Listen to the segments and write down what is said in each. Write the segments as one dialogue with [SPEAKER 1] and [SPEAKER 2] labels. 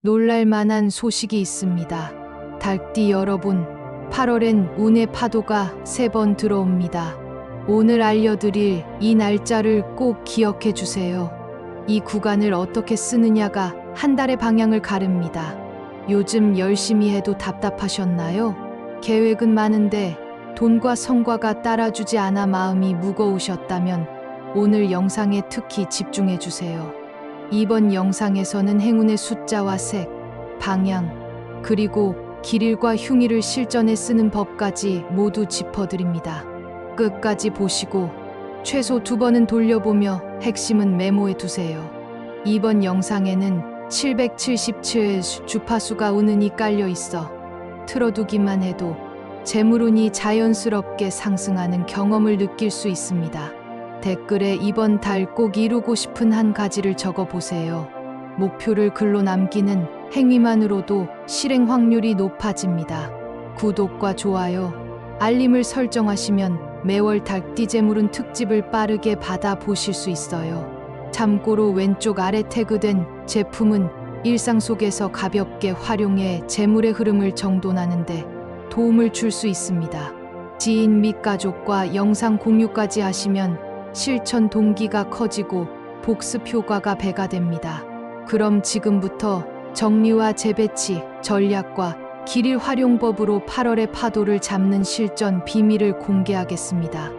[SPEAKER 1] 놀랄만한 소식이 있습니다. 닭띠 여러분, 8월엔 운의 파도가 3번 들어옵니다. 오늘 알려드릴 이 날짜를 꼭 기억해 주세요. 이 구간을 어떻게 쓰느냐가 한 달의 방향을 가릅니다. 요즘 열심히 해도 답답하셨나요? 계획은 많은데 돈과 성과가 따라주지 않아 마음이 무거우셨다면 오늘 영상에 특히 집중해 주세요. 이번 영상에서는 행운의 숫자와 색, 방향, 그리고 길일과 흉일을 실전에 쓰는 법까지 모두 짚어드립니다. 끝까지 보시고 최소 2번은 돌려보며 핵심은 메모해 두세요. 이번 영상에는 777 주파수가 운운이 깔려 있어 틀어두기만 해도 재물운이 자연스럽게 상승하는 경험을 느낄 수 있습니다. 댓글에 이번 달 꼭 이루고 싶은 한 가지를 적어보세요. 목표를 글로 남기는 행위만으로도 실행 확률이 높아집니다. 구독과 좋아요, 알림을 설정하시면 매월 닭띠 재물운 특집을 빠르게 받아보실 수 있어요. 참고로 왼쪽 아래 태그된 제품은 일상 속에서 가볍게 활용해 재물의 흐름을 정돈하는데 도움을 줄 수 있습니다. 지인 및 가족과 영상 공유까지 하시면 실천 동기가 커지고 복습 효과가 배가 됩니다. 그럼 지금부터 정리와 재배치, 전략과 길일 활용법으로 8월의 파도를 잡는 실전 비밀을 공개하겠습니다.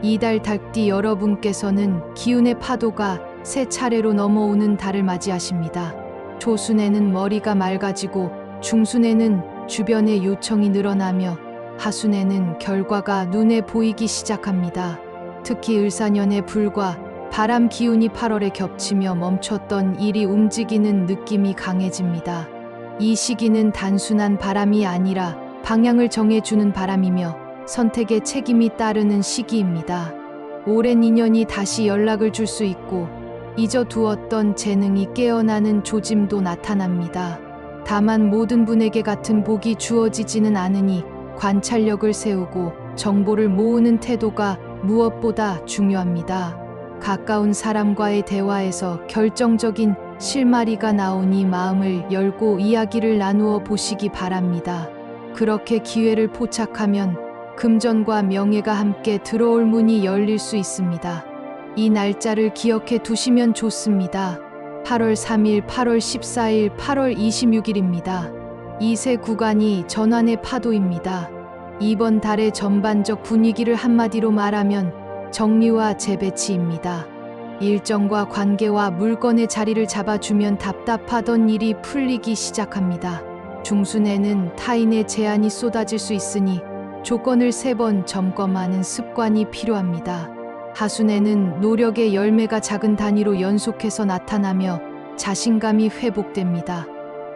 [SPEAKER 1] 이달 닭띠 여러분께서는 기운의 파도가 3차례로 넘어오는 달을 맞이하십니다. 초순에는 머리가 맑아지고 중순에는 주변의 요청이 늘어나며 하순에는 결과가 눈에 보이기 시작합니다. 특히 을사년의 불과 바람 기운이 8월에 겹치며 멈췄던 일이 움직이는 느낌이 강해집니다. 이 시기는 단순한 바람이 아니라 방향을 정해주는 바람이며 선택의 책임이 따르는 시기입니다. 오랜 인연이 다시 연락을 줄 수 있고 잊어두었던 재능이 깨어나는 조짐도 나타납니다. 다만 모든 분에게 같은 복이 주어지지는 않으니 관찰력을 세우고 정보를 모으는 태도가 무엇보다 중요합니다. 가까운 사람과의 대화에서 결정적인 실마리가 나오니 마음을 열고 이야기를 나누어 보시기 바랍니다. 그렇게 기회를 포착하면 금전과 명예가 함께 들어올 문이 열릴 수 있습니다. 이 날짜를 기억해 두시면 좋습니다. 8월 3일, 8월 14일, 8월 26일입니다. 이 세 구간이 전환의 파도입니다. 이번 달의 전반적 분위기를 한마디로 말하면 정리와 재배치입니다. 일정과 관계와 물건의 자리를 잡아주면 답답하던 일이 풀리기 시작합니다. 중순에는 타인의 제안이 쏟아질 수 있으니 조건을 3번 점검하는 습관이 필요합니다. 하순에는 노력의 열매가 작은 단위로 연속해서 나타나며 자신감이 회복됩니다.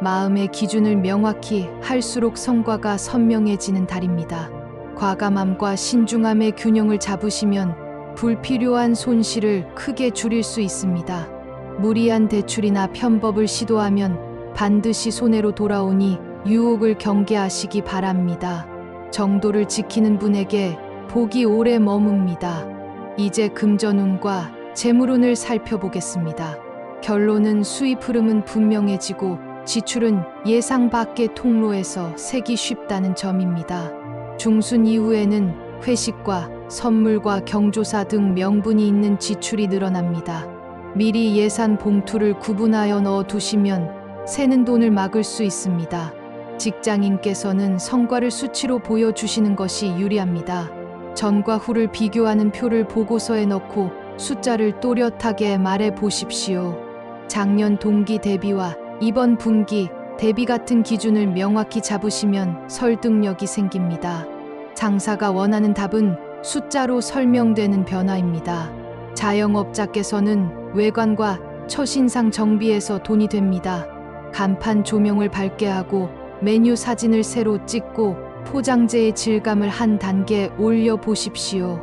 [SPEAKER 1] 마음의 기준을 명확히 할수록 성과가 선명해지는 달입니다. 과감함과 신중함의 균형을 잡으시면 불필요한 손실을 크게 줄일 수 있습니다. 무리한 대출이나 편법을 시도하면 반드시 손해로 돌아오니 유혹을 경계하시기 바랍니다. 정도를 지키는 분에게 복이 오래 머뭅니다. 이제 금전운과 재물운을 살펴보겠습니다. 결론은 수입 흐름은 분명해지고 지출은 예상 밖의 통로에서 새기 쉽다는 점입니다. 중순 이후에는 회식과 선물과 경조사 등 명분이 있는 지출이 늘어납니다. 미리 예산 봉투를 구분하여 넣어 두시면 새는 돈을 막을 수 있습니다. 직장인께서는 성과를 수치로 보여주시는 것이 유리합니다. 전과 후를 비교하는 표를 보고서에 넣고 숫자를 또렷하게 말해 보십시오. 작년 동기 대비와 이번 분기 대비 같은 기준을 명확히 잡으시면 설득력이 생깁니다. 장사가 원하는 답은 숫자로 설명되는 변화입니다. 자영업자께서는 외관과 첫인상 정비에서 돈이 됩니다. 간판 조명을 밝게 하고 메뉴 사진을 새로 찍고 포장재의 질감을 한 단계 올려 보십시오.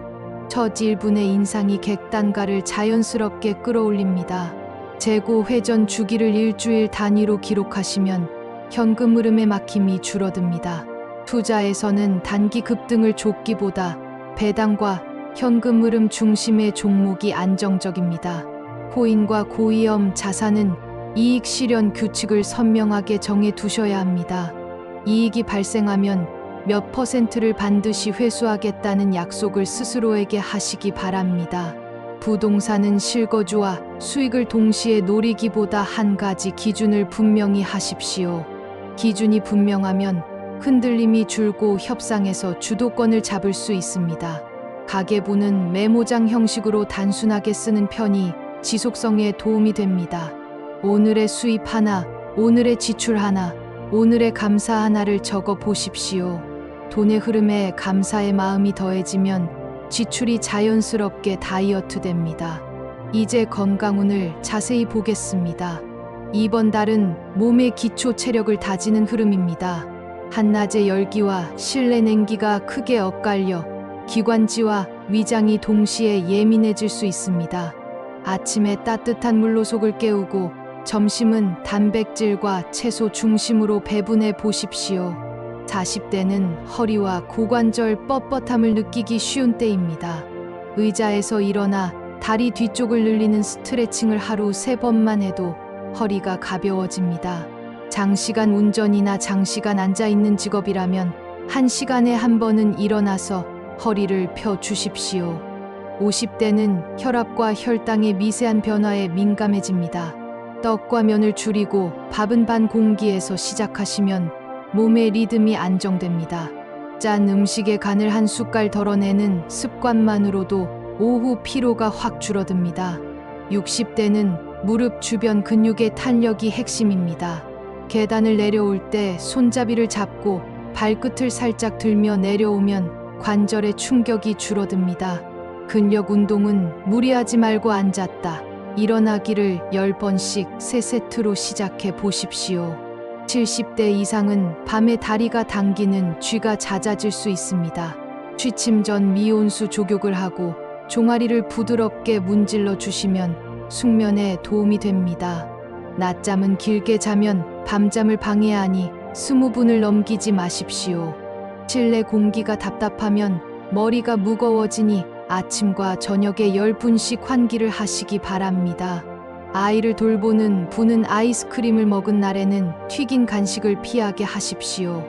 [SPEAKER 1] 첫 1분의 인상이 객단가를 자연스럽게 끌어올립니다. 재고 회전 주기를 일주일 단위로 기록하시면 현금 흐름의 막힘이 줄어듭니다. 투자에서는 단기 급등을 쫓기보다 배당과 현금 흐름 중심의 종목이 안정적입니다. 코인과 고위험 자산은 이익 실현 규칙을 선명하게 정해 두셔야 합니다. 이익이 발생하면 몇 퍼센트를 반드시 회수하겠다는 약속을 스스로에게 하시기 바랍니다. 부동산은 실거주와 수익을 동시에 노리기보다 한 가지 기준을 분명히 하십시오. 기준이 분명하면 흔들림이 줄고 협상에서 주도권을 잡을 수 있습니다. 가계부는 메모장 형식으로 단순하게 쓰는 편이 지속성에 도움이 됩니다. 오늘의 수입 하나, 오늘의 지출 하나, 오늘의 감사 하나를 적어 보십시오. 돈의 흐름에 감사의 마음이 더해지면 지출이 자연스럽게 다이어트 됩니다. 이제 건강운을 자세히 보겠습니다. 이번 달은 몸의 기초 체력을 다지는 흐름입니다. 한낮의 열기와 실내 냉기가 크게 엇갈려 기관지와 위장이 동시에 예민해질 수 있습니다. 아침에 따뜻한 물로 속을 깨우고 점심은 단백질과 채소 중심으로 배분해 보십시오. 40대는 허리와 고관절 뻣뻣함을 느끼기 쉬운 때입니다. 의자에서 일어나 다리 뒤쪽을 늘리는 스트레칭을 하루 3번만 해도 허리가 가벼워집니다. 장시간 운전이나 장시간 앉아있는 직업이라면 1시간에 한 번은 일어나서 허리를 펴 주십시오. 50대는 혈압과 혈당의 미세한 변화에 민감해집니다. 떡과 면을 줄이고 밥은 반 공기에서 시작하시면 몸의 리듬이 안정됩니다. 짠 음식의 간을 한 숟갈 덜어내는 습관만으로도 오후 피로가 확 줄어듭니다. 60대는 무릎 주변 근육의 탄력이 핵심입니다. 계단을 내려올 때 손잡이를 잡고 발끝을 살짝 들며 내려오면 관절의 충격이 줄어듭니다. 근력 운동은 무리하지 말고 앉았다 일어나기를 10번씩 3세트로 시작해 보십시오. 70대 이상은 밤에 다리가 당기는 쥐가 잦아질 수 있습니다. 취침 전 미온수 족욕을 하고 종아리를 부드럽게 문질러 주시면 숙면에 도움이 됩니다. 낮잠은 길게 자면 밤잠을 방해하니 20분을 넘기지 마십시오. 실내 공기가 답답하면 머리가 무거워지니 아침과 저녁에 10분씩 환기를 하시기 바랍니다. 아이를 돌보는 부는 아이스크림을 먹은 날에는 튀긴 간식을 피하게 하십시오.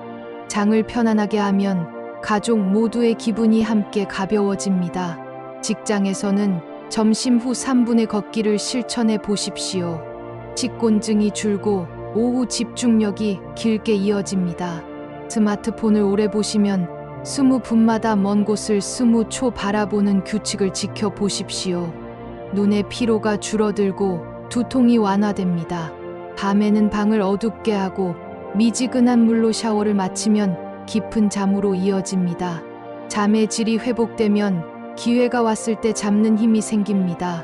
[SPEAKER 1] 장을 편안하게 하면 가족 모두의 기분이 함께 가벼워집니다. 직장에서는 점심 후 3분의 걷기를 실천해 보십시오. 식곤증이 줄고 오후 집중력이 길게 이어집니다. 스마트폰을 오래 보시면 20분마다 먼 곳을 20초 바라보는 규칙을 지켜 보십시오. 눈의 피로가 줄어들고 두통이 완화됩니다. 밤에는 방을 어둡게 하고 미지근한 물로 샤워를 마치면 깊은 잠으로 이어집니다. 잠의 질이 회복되면 기회가 왔을 때 잡는 힘이 생깁니다.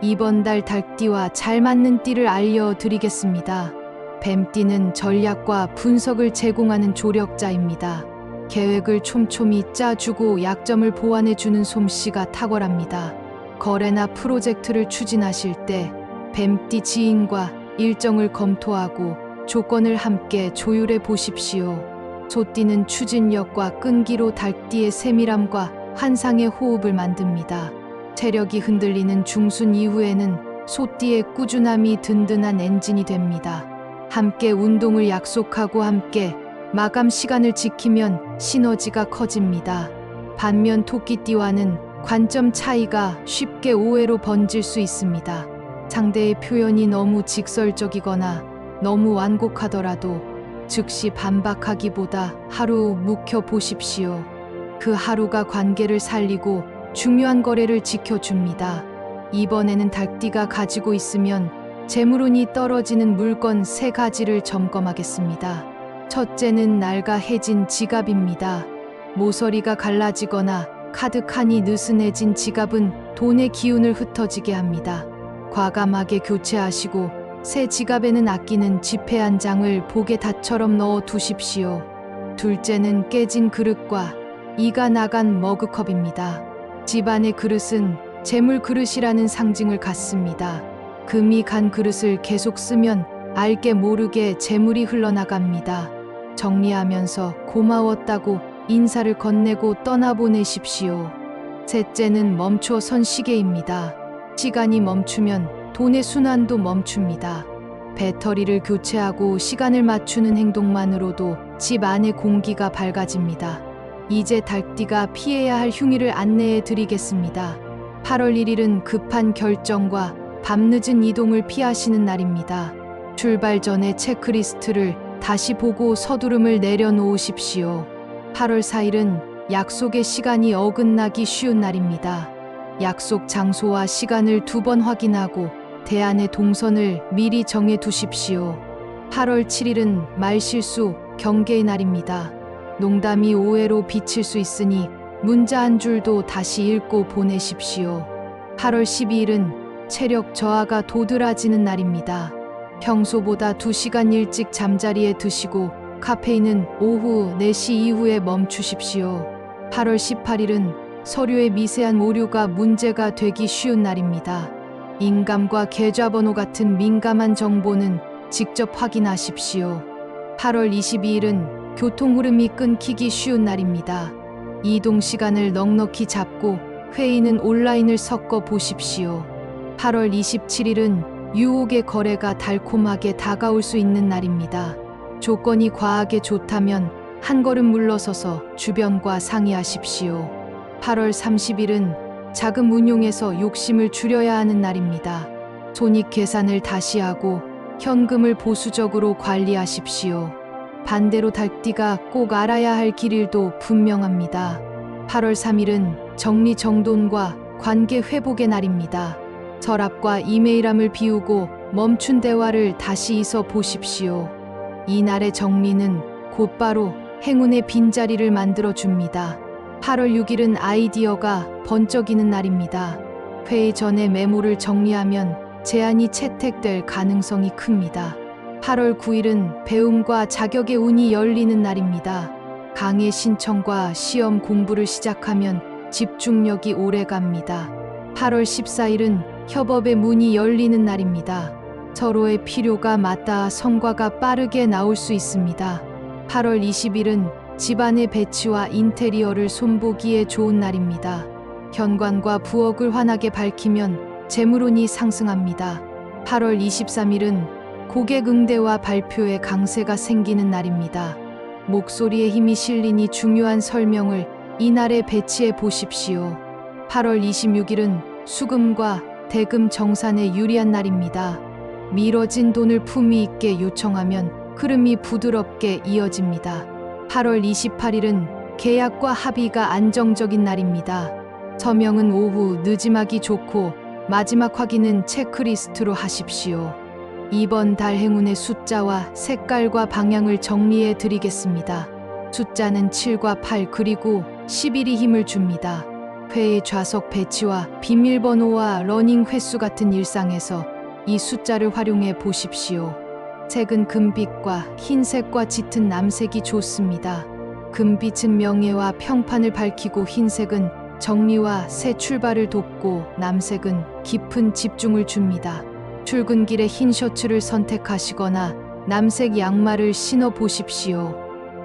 [SPEAKER 1] 이번 달 닭띠와 잘 맞는 띠를 알려드리겠습니다. 뱀띠는 전략과 분석을 제공하는 조력자입니다. 계획을 촘촘히 짜주고 약점을 보완해주는 솜씨가 탁월합니다. 거래나 프로젝트를 추진하실 때 뱀띠 지인과 일정을 검토하고 조건을 함께 조율해 보십시오. 소띠는 추진력과 끈기로 닭띠의 세밀함과 환상의 호흡을 만듭니다. 체력이 흔들리는 중순 이후에는 소띠의 꾸준함이 든든한 엔진이 됩니다. 함께 운동을 약속하고 함께 마감 시간을 지키면 시너지가 커집니다. 반면 토끼띠와는 관점 차이가 쉽게 오해로 번질 수 있습니다. 상대의 표현이 너무 직설적이거나 너무 완곡하더라도 즉시 반박하기보다 하루 묵혀 보십시오. 그 하루가 관계를 살리고 중요한 거래를 지켜줍니다. 이번에는 닭띠가 가지고 있으면 재물운이 떨어지는 물건 3가지를 점검하겠습니다. 첫째는 낡아해진 지갑입니다. 모서리가 갈라지거나 카드칸이 느슨해진 지갑은 돈의 기운을 흩어지게 합니다. 과감하게 교체하시고 새 지갑에는 아끼는 지폐 한 장을 복에다처럼 넣어 두십시오. 둘째는 깨진 그릇과 이가 나간 머그컵입니다. 집안의 그릇은 재물 그릇이라는 상징을 갖습니다. 금이 간 그릇을 계속 쓰면 알게 모르게 재물이 흘러나갑니다. 정리하면서 고마웠다고 인사를 건네고 떠나보내십시오. 셋째는 멈춰선 시계입니다. 시간이 멈추면 돈의 순환도 멈춥니다. 배터리를 교체하고 시간을 맞추는 행동만으로도 집 안의 공기가 밝아집니다. 이제 닭띠가 피해야 할 흉일을 안내해 드리겠습니다. 8월 1일은 급한 결정과 밤늦은 이동을 피하시는 날입니다. 출발 전에 체크리스트를 다시 보고 서두름을 내려놓으십시오. 8월 4일은 약속의 시간이 어긋나기 쉬운 날입니다. 약속 장소와 시간을 2번 확인하고 대안의 동선을 미리 정해 두십시오. 8월 7일은 말실수, 경계의 날입니다. 농담이 오해로 비칠 수 있으니 문자 한 줄도 다시 읽고 보내십시오. 8월 12일은 체력 저하가 도드라지는 날입니다. 평소보다 2시간 일찍 잠자리에 드시고 카페인은 오후 4시 이후에 멈추십시오. 8월 18일은 서류의 미세한 오류가 문제가 되기 쉬운 날입니다. 인감과 계좌번호 같은 민감한 정보는 직접 확인하십시오. 8월 22일은 교통 흐름이 끊기기 쉬운 날입니다. 이동 시간을 넉넉히 잡고 회의는 온라인을 섞어 보십시오. 8월 27일은 유혹의 거래가 달콤하게 다가올 수 있는 날입니다. 조건이 과하게 좋다면 한 걸음 물러서서 주변과 상의하십시오. 8월 30일은 자금 운용에서 욕심을 줄여야 하는 날입니다. 손익 계산을 다시 하고 현금을 보수적으로 관리하십시오. 반대로 닭띠가 꼭 알아야 할 길일도 분명합니다. 8월 3일은 정리정돈과 관계 회복의 날입니다. 서랍과 이메일함을 비우고 멈춘 대화를 다시 이서 보십시오. 이날의 정리는 곧바로 행운의 빈자리를 만들어줍니다. 8월 6일은 아이디어가 번쩍이는 날입니다. 회의 전에 메모를 정리하면 제안이 채택될 가능성이 큽니다. 8월 9일은 배움과 자격의 운이 열리는 날입니다. 강의 신청과 시험 공부를 시작하면 집중력이 오래갑니다. 8월 14일은 협업의 문이 열리는 날입니다. 서로의 필요가 맞닿아 성과가 빠르게 나올 수 있습니다. 8월 20일은 집안의 배치와 인테리어를 손보기에 좋은 날입니다. 현관과 부엌을 환하게 밝히면 재물운이 상승합니다. 8월 23일은 고객 응대와 발표에 강세가 생기는 날입니다. 목소리에 힘이 실리니 중요한 설명을 이날에 배치해 보십시오. 8월 26일은 수금과 대금 정산에 유리한 날입니다. 미뤄진 돈을 품위 있게 요청하면 흐름이 부드럽게 이어집니다. 8월 28일은 계약과 합의가 안정적인 날입니다. 서명은 오후 늦음하기 좋고 마지막 확인은 체크리스트로 하십시오. 이번 달 행운의 숫자와 색깔과 방향을 정리해 드리겠습니다. 숫자는 7과 8 그리고 11이 힘을 줍니다. 회의 좌석 배치와 비밀번호와 러닝 횟수 같은 일상에서 이 숫자를 활용해 보십시오. 색은 금빛과 흰색과 짙은 남색이 좋습니다. 금빛은 명예와 평판을 밝히고 흰색은 정리와 새 출발을 돕고 남색은 깊은 집중을 줍니다. 출근길에 흰 셔츠를 선택하시거나 남색 양말을 신어 보십시오.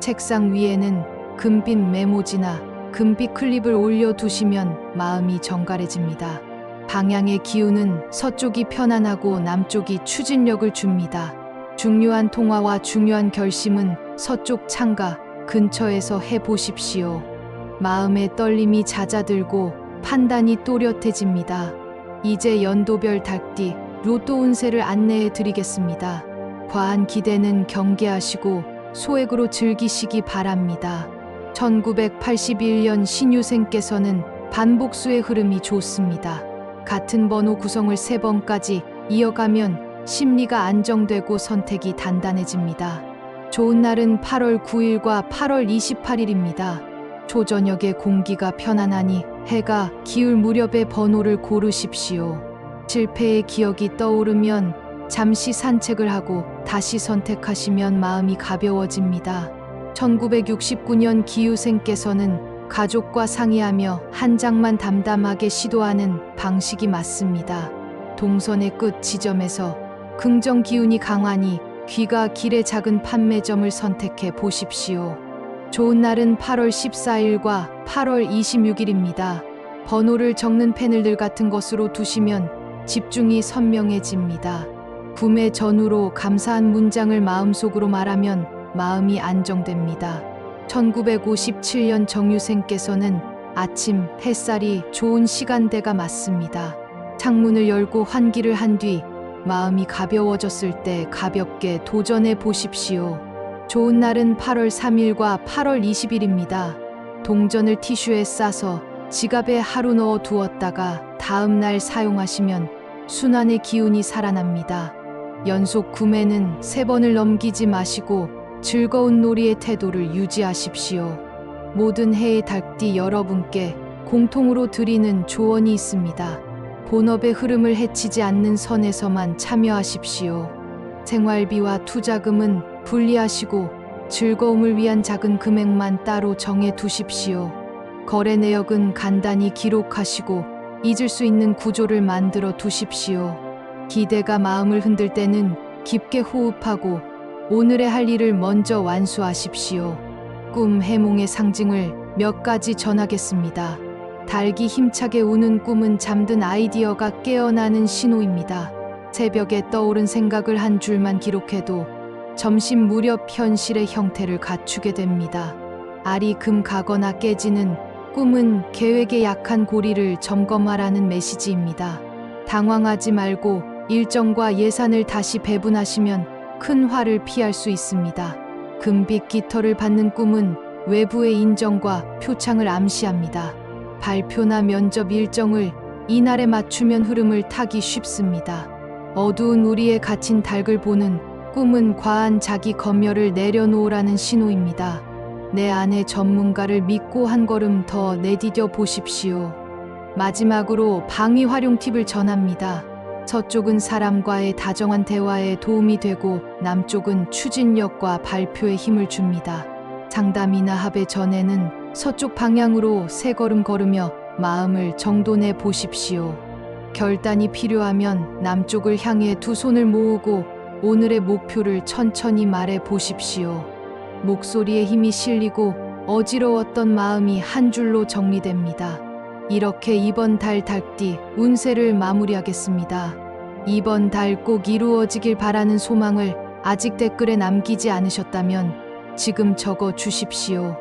[SPEAKER 1] 책상 위에는 금빛 메모지나 금빛 클립을 올려두시면 마음이 정갈해집니다. 방향의 기운은 서쪽이 편안하고 남쪽이 추진력을 줍니다. 중요한 통화와 중요한 결심은 서쪽 창가 근처에서 해보십시오. 마음의 떨림이 잦아들고 판단이 또렷해집니다. 이제 연도별 닭띠 로또 운세를 안내해 드리겠습니다. 과한 기대는 경계하시고 소액으로 즐기시기 바랍니다. 1981년 신유생께서는 반복수의 흐름이 좋습니다. 같은 번호 구성을 3번까지 이어가면 심리가 안정되고 선택이 단단해집니다. 좋은 날은 8월 9일과 8월 28일입니다. 초저녁에 공기가 편안하니 해가 기울 무렵에 번호를 고르십시오. 실패의 기억이 떠오르면 잠시 산책을 하고 다시 선택하시면 마음이 가벼워집니다. 1969년 기유생께서는 가족과 상의하며 한 장만 담담하게 시도하는 방식이 맞습니다. 동선의 끝 지점에서 긍정 기운이 강하니 귀가 길의 작은 판매점을 선택해 보십시오. 좋은 날은 8월 14일과 8월 26일입니다. 번호를 적는 패널들 같은 것으로 두시면 집중이 선명해집니다. 구매 전후로 감사한 문장을 마음속으로 말하면 마음이 안정됩니다. 1957년 정유생께서는 아침 햇살이 좋은 시간대가 맞습니다. 창문을 열고 환기를 한 뒤 마음이 가벼워졌을 때 가볍게 도전해 보십시오. 좋은 날은 8월 3일과 8월 20일입니다. 동전을 티슈에 싸서 지갑에 하루 넣어 두었다가 다음 날 사용하시면 순환의 기운이 살아납니다. 연속 구매는 3번을 넘기지 마시고 즐거운 놀이의 태도를 유지하십시오. 모든 해의 닭띠 여러분께 공통으로 드리는 조언이 있습니다. 본업의 흐름을 해치지 않는 선에서만 참여하십시오. 생활비와 투자금은 분리하시고 즐거움을 위한 작은 금액만 따로 정해 두십시오. 거래 내역은 간단히 기록하시고 잊을 수 있는 구조를 만들어 두십시오. 기대가 마음을 흔들 때는 깊게 호흡하고 오늘의 할 일을 먼저 완수하십시오. 꿈 해몽의 상징을 몇 가지 전하겠습니다. 닭이 힘차게 우는 꿈은 잠든 아이디어가 깨어나는 신호입니다. 새벽에 떠오른 생각을 한 줄만 기록해도 점심 무렵 현실의 형태를 갖추게 됩니다. 알이 금 가거나 깨지는 꿈은 계획의 약한 고리를 점검하라는 메시지입니다. 당황하지 말고 일정과 예산을 다시 배분하시면 큰 화를 피할 수 있습니다. 금빛 깃털을 받는 꿈은 외부의 인정과 표창을 암시합니다. 발표나 면접 일정을 이날에 맞추면 흐름을 타기 쉽습니다. 어두운 우리에 갇힌 닭을 보는 꿈은 과한 자기 검열을 내려놓으라는 신호입니다. 내 안의 전문가를 믿고 한 걸음 더 내디뎌 보십시오. 마지막으로 방위 활용 팁을 전합니다. 서쪽은 사람과의 다정한 대화에 도움이 되고 남쪽은 추진력과 발표에 힘을 줍니다. 상담이나 합의 전에는 서쪽 방향으로 3걸음 걸으며 마음을 정돈해 보십시오. 결단이 필요하면 남쪽을 향해 2손을 모으고 오늘의 목표를 천천히 말해 보십시오. 목소리에 힘이 실리고 어지러웠던 마음이 한 줄로 정리됩니다. 이렇게 이번 달 닭띠 운세를 마무리하겠습니다. 이번 달 꼭 이루어지길 바라는 소망을 아직 댓글에 남기지 않으셨다면 지금 적어 주십시오.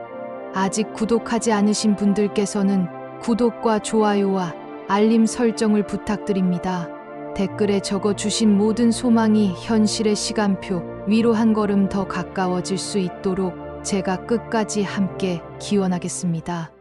[SPEAKER 1] 아직 구독하지 않으신 분들께서는 구독과 좋아요와 알림 설정을 부탁드립니다. 댓글에 적어 주신 모든 소망이 현실의 시간표 위로 한 걸음 더 가까워질 수 있도록 제가 끝까지 함께 기원하겠습니다.